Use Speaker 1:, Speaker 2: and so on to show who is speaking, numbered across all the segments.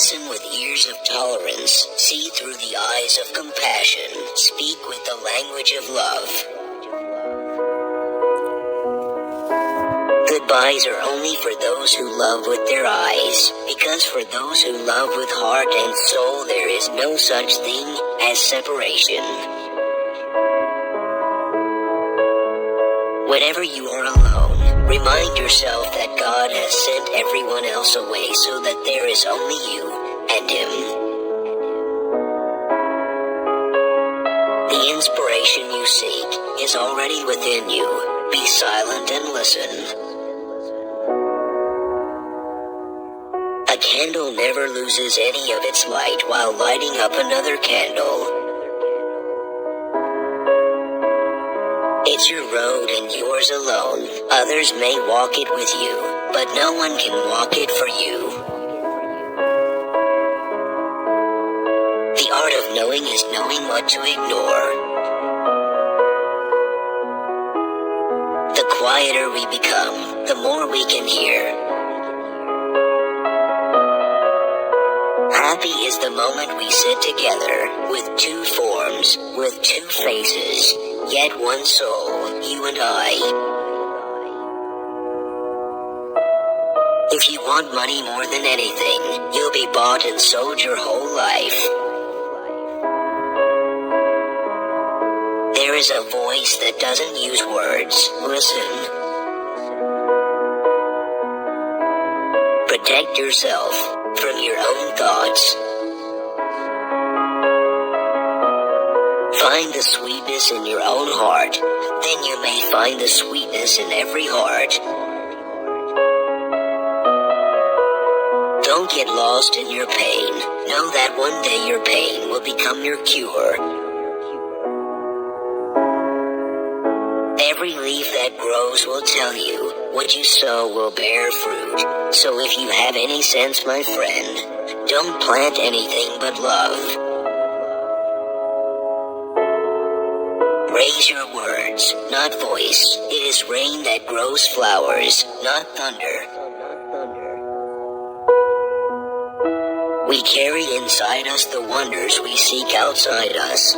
Speaker 1: Listen with ears of tolerance, see through the eyes of compassion, speak with the language of love. Goodbyes are only for those who love with their eyes, because for those who love with heart and soul there is no such thing as separation. Whenever you are alone, remind yourself that God has sent everyone else away so that there is only you and Him. The inspiration you seek is already within you. Be silent and listen. A candle never loses any of its light while lighting up another candle. It's your road and yours alone. Others may walk it with you, but no one can walk it for you. The art of knowing is knowing what to ignore. The quieter we become, the more we can hear. Happy is the moment we sit together, with two forms, with two faces, yet one soul, you and I. If you want money more than anything, you'll be bought and sold your whole life. There is a voice that doesn't use words. Listen. Protect yourself from your own thoughts. Find the sweetness in your own heart, then you may find the sweetness in every heart. Don't get lost in your pain. Know that one day your pain will become your cure. Every leaf that grows will tell you what you sow will bear fruit. So if you have any sense, my friend, don't plant anything but love. Raise your words, not voice. It is rain that grows flowers, not thunder. We carry inside us the wonders we seek outside us.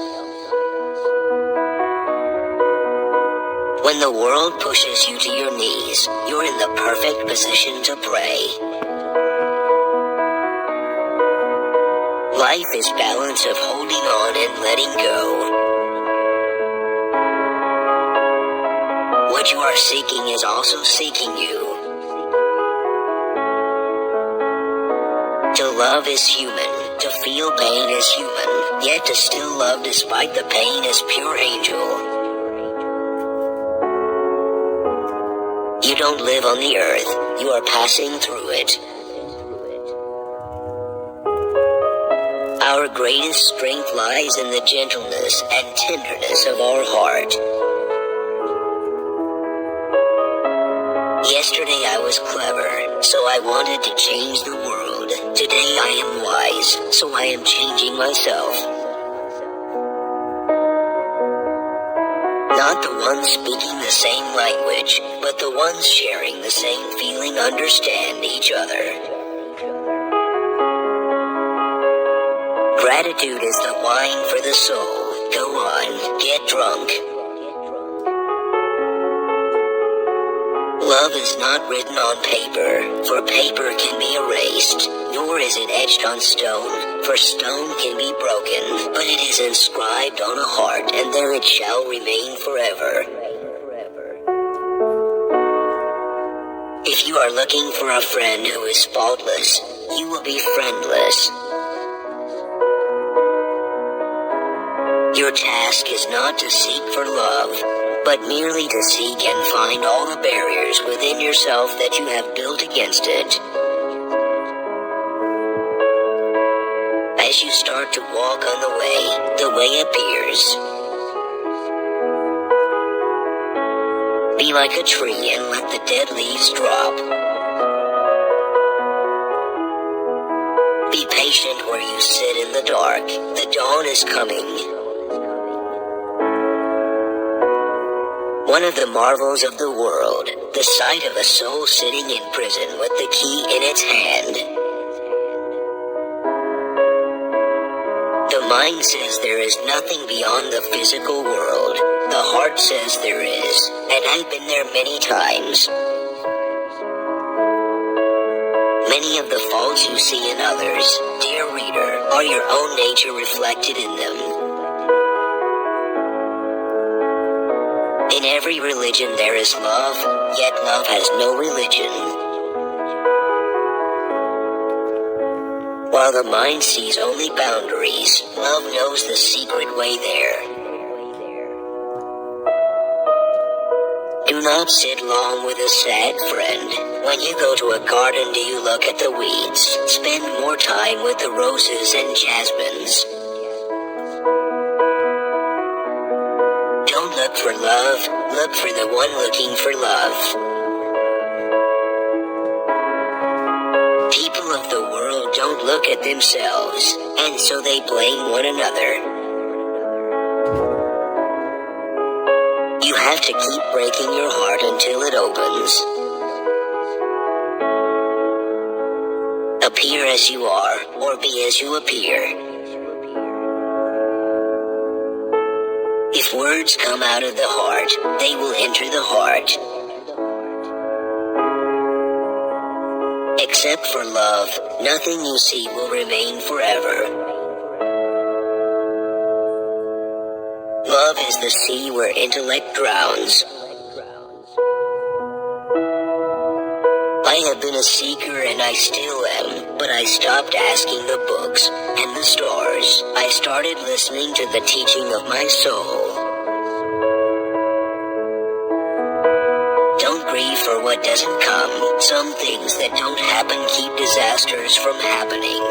Speaker 1: When the world pushes you to your knees, you're in the perfect position to pray. Life is balance of holding on and letting go. What you are seeking is also seeking you. To love is human, to feel pain is human, yet to still love despite the pain is pure angel. You don't live on the earth, you are passing through it. Our greatest strength lies in the gentleness and tenderness of our heart. Yesterday I was clever, so I wanted to change the world. Today I am wise, so I am changing myself. Not the ones speaking the same language, but the ones sharing the same feeling understand each other. Gratitude is the wine for the soul. Go on, get drunk. Love is not written on paper, for paper can be erased, nor is it etched on stone, for stone can be broken, but it is inscribed on a heart, and there it shall remain forever. If you are looking for a friend who is faultless, you will be friendless. Your task is not to seek for love, but merely to seek and find all the barriers within yourself that you have built against it. As you start to walk on the way appears. Be like a tree and let the dead leaves drop. Be patient where you sit in the dark. The dawn is coming. One of the marvels of the world, the sight of a soul sitting in prison with the key in its hand. mind says there is nothing beyond the physical world. The heart says there is, and I've been there many times. Many of the faults you see in others, dear reader, are your own nature reflected in them. In every religion there is love, yet love has no religion. While the mind sees only boundaries, love knows the secret way there. Do not sit long with a sad friend. When you go to a garden, do you look at the weeds? Spend more time with the roses and jasmines. Don't look for love, look for the one looking for love. People of the world don't look at themselves, and so they blame one another. You have to keep breaking your heart until it opens. Appear as you are, or be as you appear. If words come out of the heart, they will enter the heart. Except for love, nothing you see will remain forever. Love is the sea where intellect drowns. I have been a seeker and I still am, but I stopped asking the books and the stars. I started listening to the teaching of my soul. Don't grieve for what doesn't come. Some things that don't happen keep disasters from happening.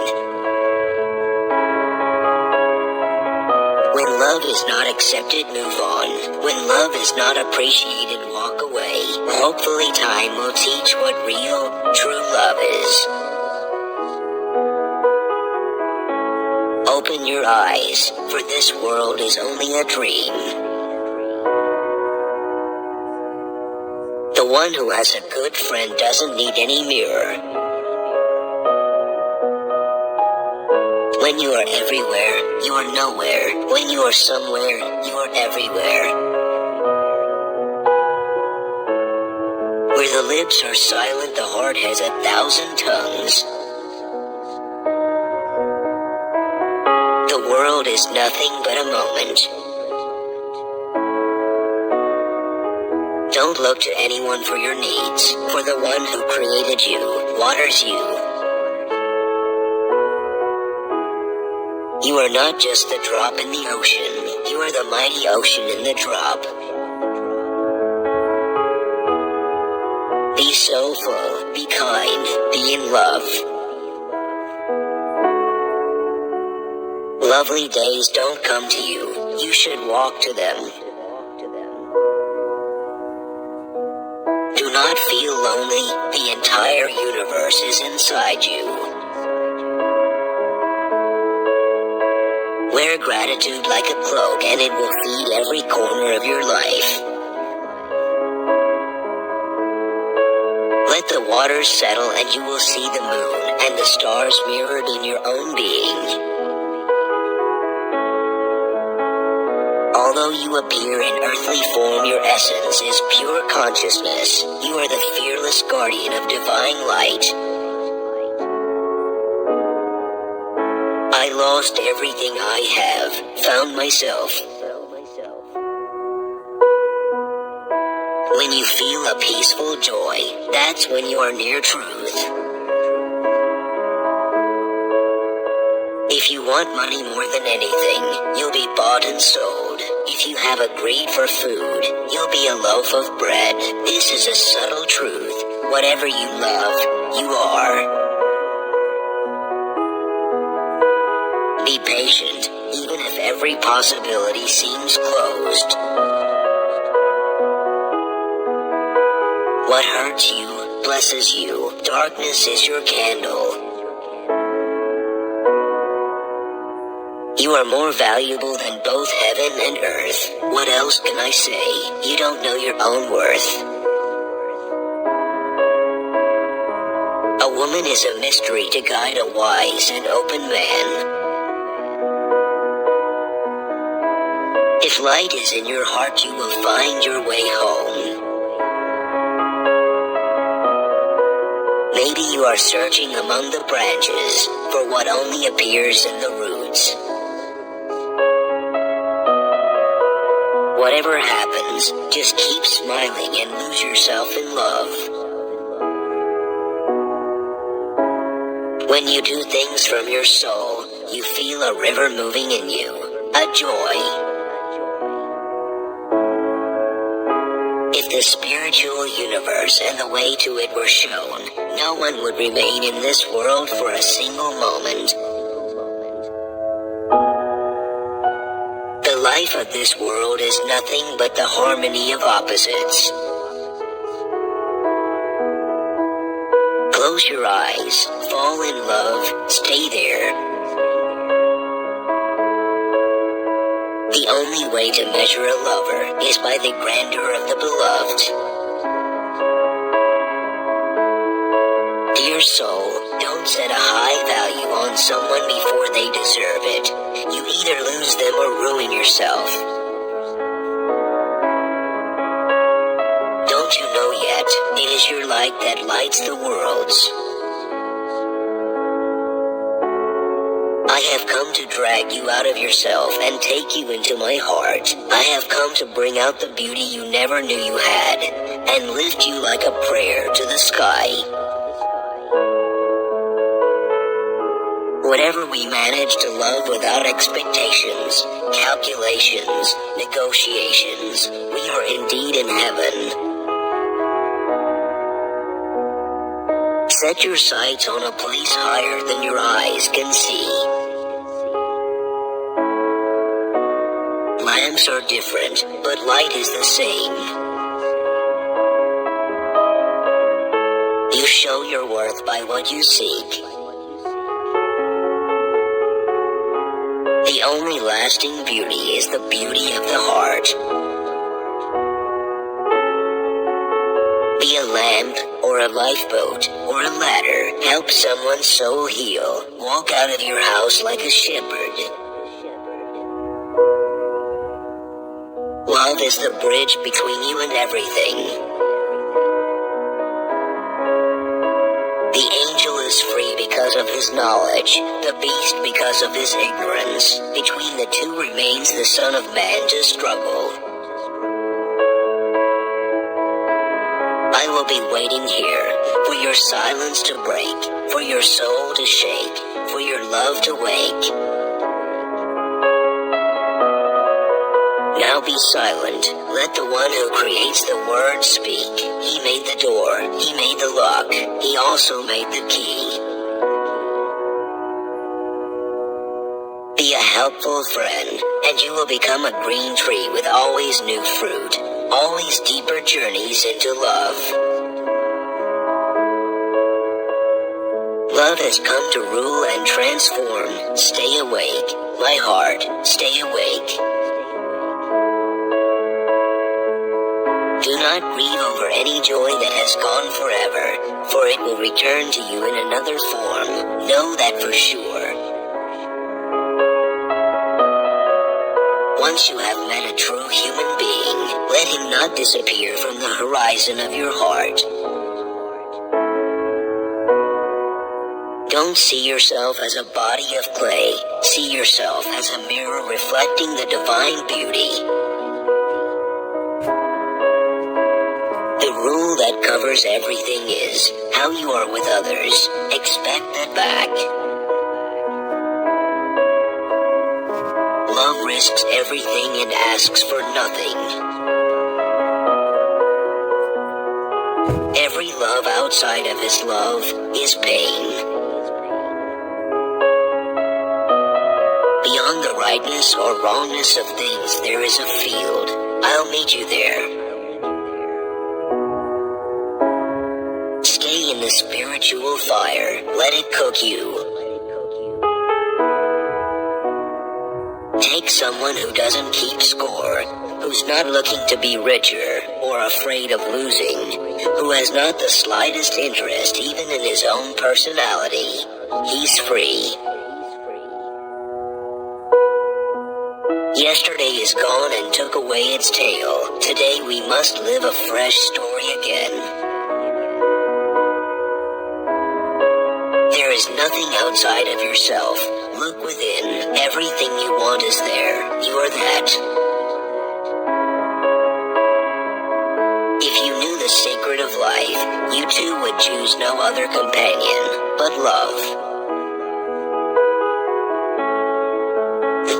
Speaker 1: When love is not accepted, move on. When love is not appreciated, walk away. Hopefully time will teach what real, true love is. Open your eyes, for this world is only a dream. The one who has a good friend doesn't need any mirror. When you are everywhere, you are nowhere. When you are somewhere, you are everywhere. Where the lips are silent, the heart has 1,000 tongues. The world is nothing but a moment. Don't look to anyone for your needs, for the one who created you, waters you. You are not just the drop in the ocean, you are the mighty ocean in the drop. Be soulful, be kind, be in love. Lovely days don't come to you, you should walk to them. Do not feel lonely, the entire universe is inside you. Wear gratitude like a cloak and it will feed every corner of your life. Let the waters settle and you will see the moon and the stars mirrored in your own being. Although you appear in earthly form, your essence is pure consciousness. You are the fearless guardian of divine light. I lost everything I have, found myself. When you feel a peaceful joy, that's when you are near truth. If you want money more than anything, you'll be bought and sold. If you have a greed for food, you'll be a loaf of bread. This is a subtle truth. Whatever you love, you are. Be patient, even if every possibility seems closed. What hurts you, blesses you. Darkness is your candle. You are more valuable than both heaven and earth. What else can I say? You don't know your own worth. A woman is a mystery to guide a wise and open man. If light is in your heart, you will find your way home. Maybe you are searching among the branches for what only appears in the roots. Whatever happens, just keep smiling and lose yourself in love. When you do things from your soul, you feel a river moving in you, a joy. If the spiritual universe and the way to it were shown, no one would remain in this world for a single moment. The life of this world is nothing but the harmony of opposites. Close your eyes, fall in love, stay there. The only way to measure a lover is by the grandeur of the beloved. Dear soul, don't set a high value on someone before they deserve it. You either lose them or ruin yourself. Don't you know yet, it is your light that lights the worlds. I have come to drag you out of yourself and take you into my heart. I have come to bring out the beauty you never knew you had, and lift you like a prayer to the sky. Whatever we manage to love without expectations, calculations, negotiations, we are indeed in heaven. Set your sights on a place higher than your eyes can see. Lamps are different, but light is the same. You show your worth by what you seek. The only lasting beauty is the beauty of the heart. Be a lamp, or a lifeboat, or a ladder. Help someone's soul heal. Walk out of your house like a shepherd. Love is the bridge between you and everything. The angel is free because of his knowledge, the beast because of his ignorance. Between the two remains the Son of Man to struggle. I will be waiting here, for your silence to break, for your soul to shake, for your love to wake. Now be silent, let the one who creates the word speak. He made the door, he made the lock, he also made the key. Be a helpful friend, and you will become a green tree with always new fruit, always deeper journeys into love. Love has come to rule and transform. Stay awake, my heart, stay awake. Do not grieve over any joy that has gone forever, for it will return to you in another form. Know that for sure. Once you have met a true human being, let him not disappear from the horizon of your heart. Don't see yourself as a body of clay. See yourself as a mirror reflecting the divine beauty. The rule that covers everything is, how you are with others, expect that back. Love risks everything and asks for nothing. Every love outside of his love is pain. Beyond the rightness or wrongness of things, there is a field. I'll meet you there. Stay in the spiritual fire. Let it cook you. Take someone who doesn't keep score, who's not looking to be richer or afraid of losing, who has not the slightest interest even in his own personality. He's free. Yesterday is gone and took away its tail. Today we must live a fresh story again. There is nothing outside of yourself. Look within. Everything you want is there. You are that. If you knew the secret of life, you too would choose no other companion but love.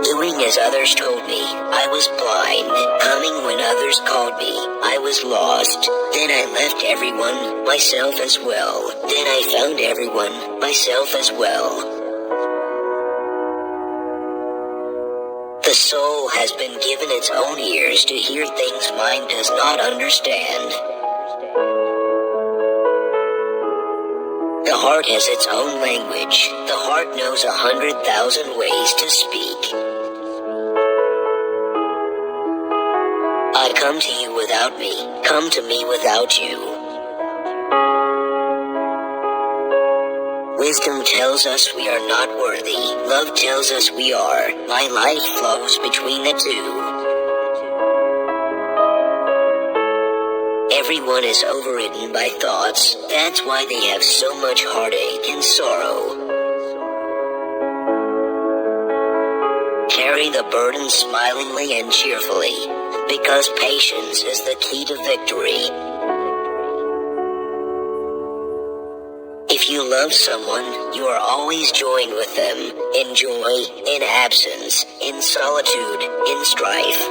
Speaker 1: Doing as others told me, I was blind. Coming when others called me, I was lost. Then I left everyone, myself as well. Then I found everyone, myself as well. The soul has been given its own ears to hear things mind does not understand. The heart has its own language. The heart knows 100,000 ways to speak. I come to you without me. Come to me without you. Wisdom tells us we are not worthy. Love tells us we are. My life flows between the two. Everyone is overridden by thoughts. That's why they have so much heartache and sorrow. Carry the burden smilingly and cheerfully, because patience is the key to victory. If you love someone, you are always joined with them, in joy, in absence, in solitude, in strife.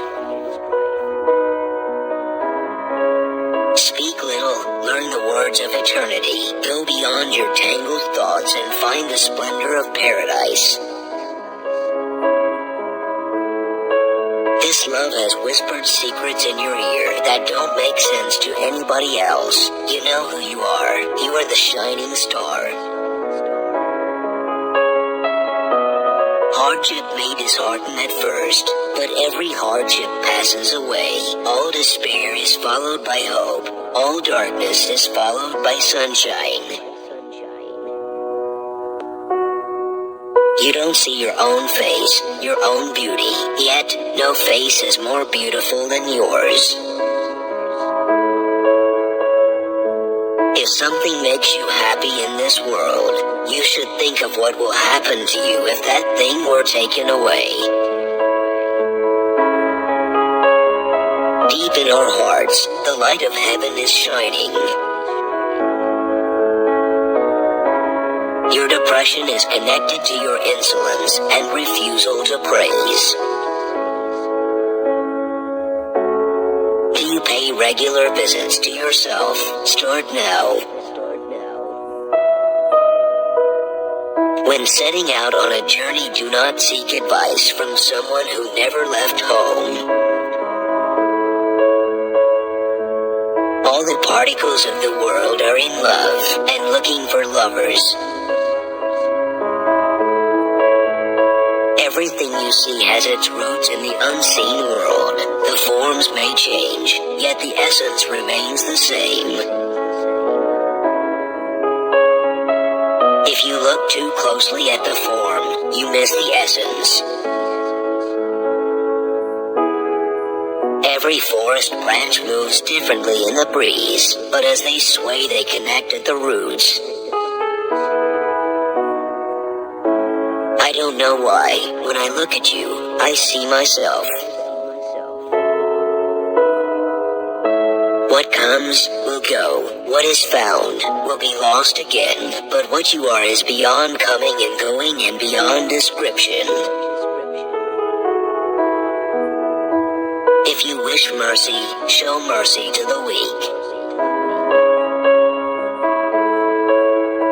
Speaker 1: Speak little, learn the words of eternity, go beyond your tangled thoughts and find the splendor of paradise. This love has whispered secrets in your ear that don't make sense to anybody else. You know who you are. You are the shining star. Hardship may dishearten at first, but every hardship passes away. All despair is followed by hope. All darkness is followed by sunshine. You don't see your own face, your own beauty, yet no face is more beautiful than yours. If something makes you happy in this world, you should think of what will happen to you if that thing were taken away. Deep in our hearts, the light of heaven is shining. Your depression is connected to your insolence and refusal to praise. Do you pay regular visits to yourself? Start now. When setting out on a journey, do not seek advice from someone who never left home. All the particles of the world are in love and looking for lovers. Everything you see has its roots in the unseen world. The forms may change, yet the essence remains the same. If you look too closely at the form, you miss the essence. Every forest branch moves differently in the breeze, but as they sway they connect at the roots. I don't know why, when I look at you, I see myself. What comes will go. What is found will be lost again. But what you are is beyond coming and going and beyond description. If you wish mercy, show mercy to the weak.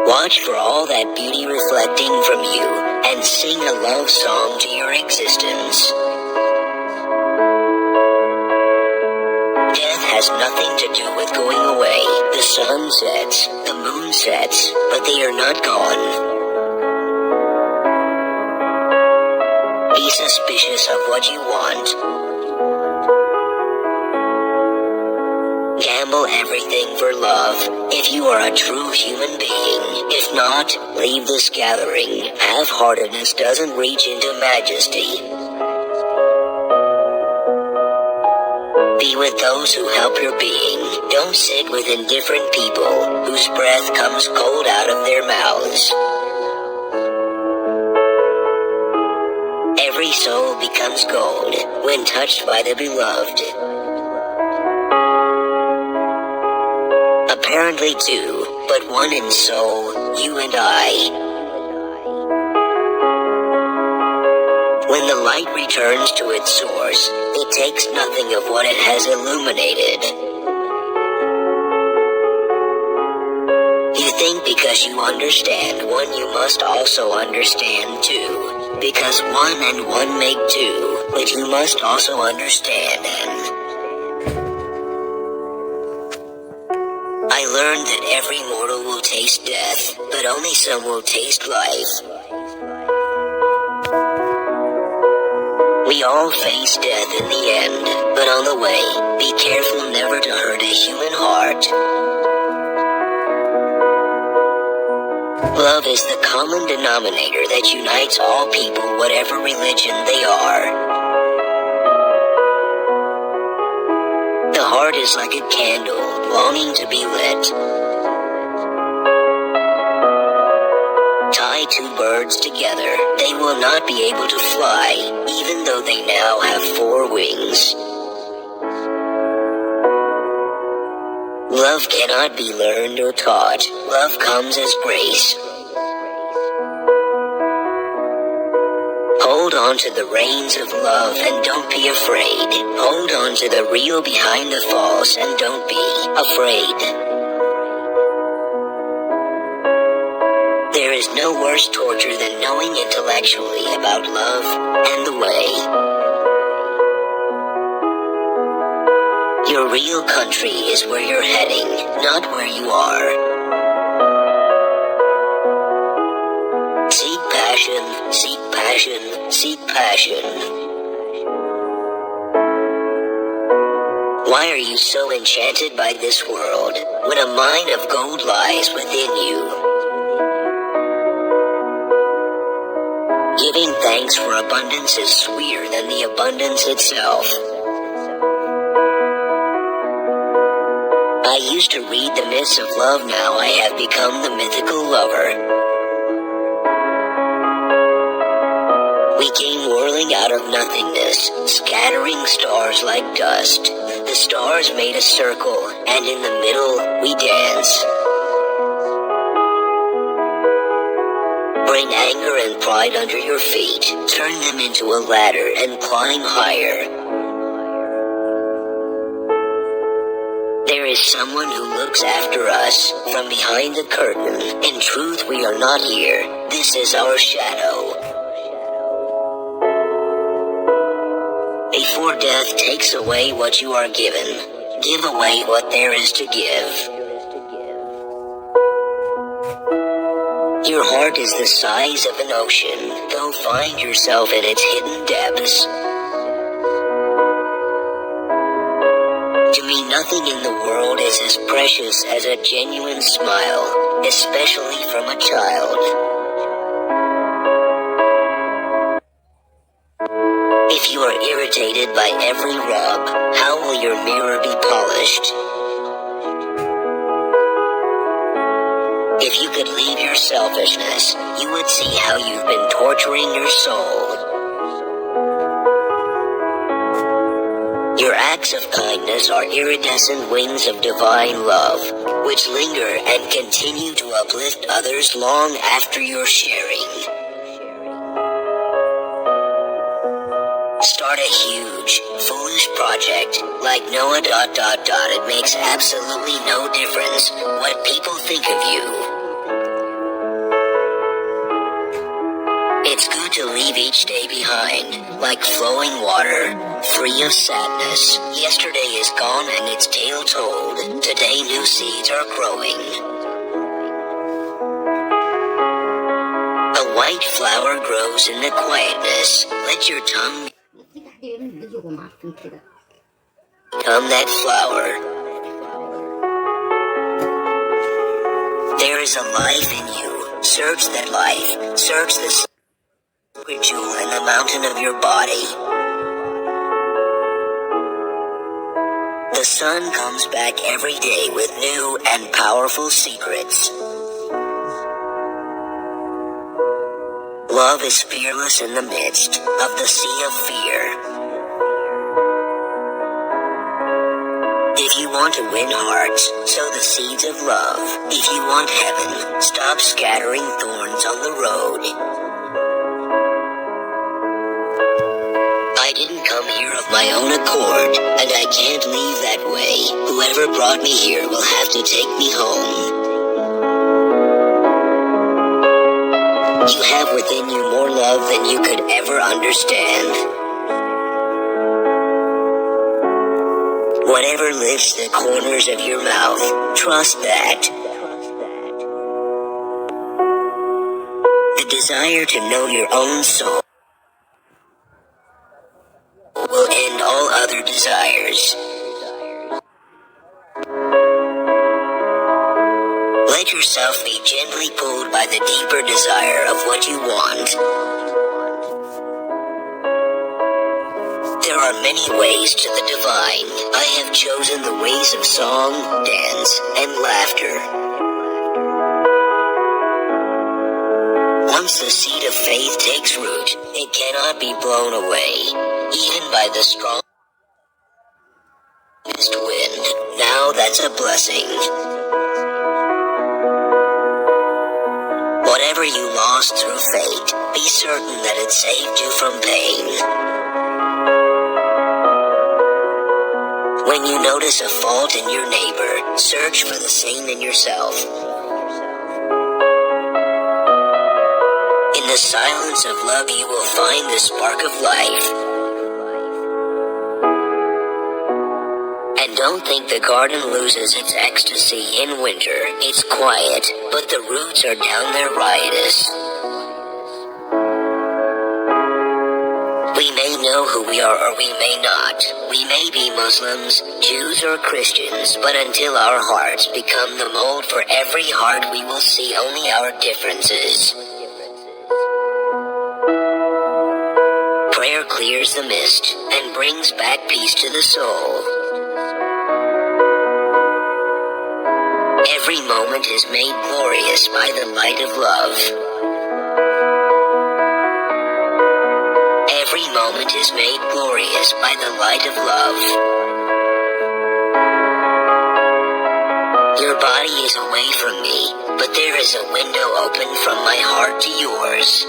Speaker 1: Watch for all that beauty reflecting from you, and sing a love song to your existence. Death has nothing to do with going away. The sun sets, the moon sets, but they are not gone. Be suspicious of what you want. Gamble everything for love, if you are a true human being. If not, leave this gathering. Half-heartedness doesn't reach into majesty. Be with those who help your being. Don't sit with indifferent people whose breath comes cold out of their mouths. Every soul becomes gold when touched by the beloved. Apparently two, but one in soul, you and I. When the light returns to its source, it takes nothing of what it has illuminated. You think because you understand one you must also understand two. Because one and one make two, but you must also understand and I learned that every mortal will taste death, but only some will taste life. We all face death in the end, but on the way, be careful never to hurt a human heart. Love is the common denominator that unites all people, whatever religion they are. The heart is like a candle, longing to be lit. Tie two birds together, they will not be able to fly, even though they now have 4 wings. Love cannot be learned or taught. Love comes as grace. Hold on to the reins of love and don't be afraid. Hold on to the real behind the false and don't be afraid. There is no worse torture than knowing intellectually about love and the way. Your real country is where you're heading, not where you are. Seek passion, seek passion, seek passion. Why are you so enchanted by this world when a mine of gold lies within you? Giving thanks for abundance is sweeter than the abundance itself. I used to read the myths of love, now I have become the mythical lover. We came whirling out of nothingness, scattering stars like dust. The stars made a circle, and in the middle, we dance. Bring anger and pride under your feet, turn them into a ladder and climb higher. There is someone who looks after us from behind the curtain. In truth, we are not here. This is our shadow. Before death takes away what you are given, give away what there is to give. Your heart is the size of an ocean. Go find yourself in its hidden depths. To me, nothing in the world is as precious as a genuine smile, especially from a child. If you are irritated by every rub, how will your mirror be polished? If you could leave your selfishness, you would see how you've been torturing your soul. Your acts of kindness are iridescent wings of divine love, which linger and continue to uplift others long after your sharing. Start a huge, foolish project like Noah... It makes absolutely no difference what people think of you. It's good to leave each day behind, like flowing water, free of sadness. Yesterday is gone and its tale told. Today new seeds are growing. A white flower grows in the quietness. Let your tongue become that flower. There is a life in you. Search that life. Search the sacred jewel in the mountain of your body. sun comes back every day with new and powerful secrets. Love is fearless in the midst of the sea of fear. If you want to win hearts, sow the seeds of love. If you want heaven, stop scattering thorns on the road. I didn't come here of my own accord, and I can't leave that way. Whoever brought me here will have to take me home. You have within you more love than you could ever understand. Whatever lifts the corners of your mouth, trust that. The desire to know your own soul will end all other desires. Let yourself be gently pulled by the deeper desire of what you want. There are many ways to the divine. I have chosen the ways of song, dance, and laughter. Once the seed of faith takes root, it cannot be blown away, even by the strongest wind. Now that's a blessing. Whatever you lost through fate, be certain that it saved you from pain. When you notice a fault in your neighbor, search for the same in yourself. In the silence of love you will find the spark of life. And don't think the garden loses its ecstasy in winter. It's quiet, but the roots are down there riotous. We may know who we are or we may not. We may be Muslims, Jews, or Christians, but until our hearts become the mold for every heart, we will see only our differences. Prayer clears the mist and brings back peace to the soul. Every moment is made glorious by the light of love. Every moment is made glorious by the light of love. Your body is away from me, but there is a window open from my heart to yours.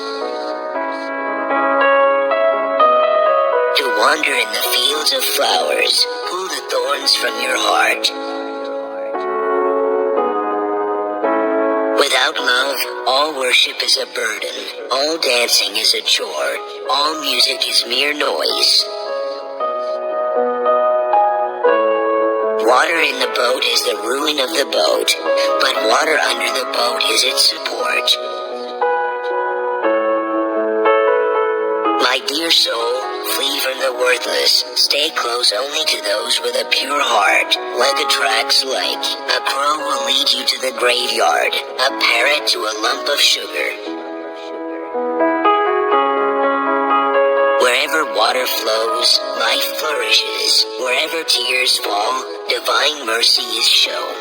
Speaker 1: To wander in the fields of flowers, pull the thorns from your heart. Without love, all worship is a burden, all dancing is a chore, all music is mere noise. Water in the boat is the ruin of the boat, but water under the boat is its support. My dear soul, flee from the worthless, stay close only to those with a pure heart. Like a track's lake, a crow will lead you to the graveyard, a parrot to a lump of sugar. Wherever water flows, life flourishes. Wherever tears fall, divine mercy is shown.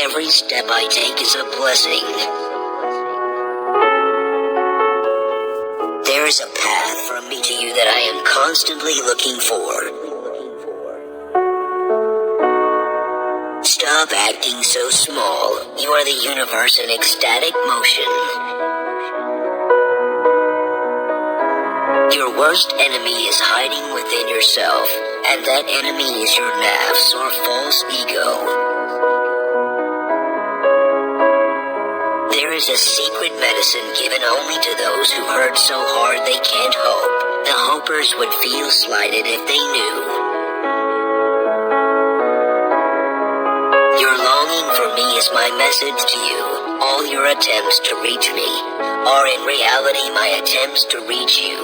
Speaker 1: Every step I take is a blessing. There is a path from me to you that I am constantly looking for. Stop acting so small. You are the universe in ecstatic motion. Your worst enemy is hiding within yourself, and that enemy is your nafs or false ego. There is a secret medicine given only to those who hurt so hard they can't hope. The hopers would feel slighted if they knew. Your longing for me is my message to you. All your attempts to reach me are in reality my attempts to reach you.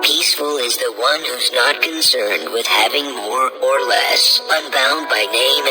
Speaker 1: Peaceful is the one who's not concerned with having more or less, unbound by name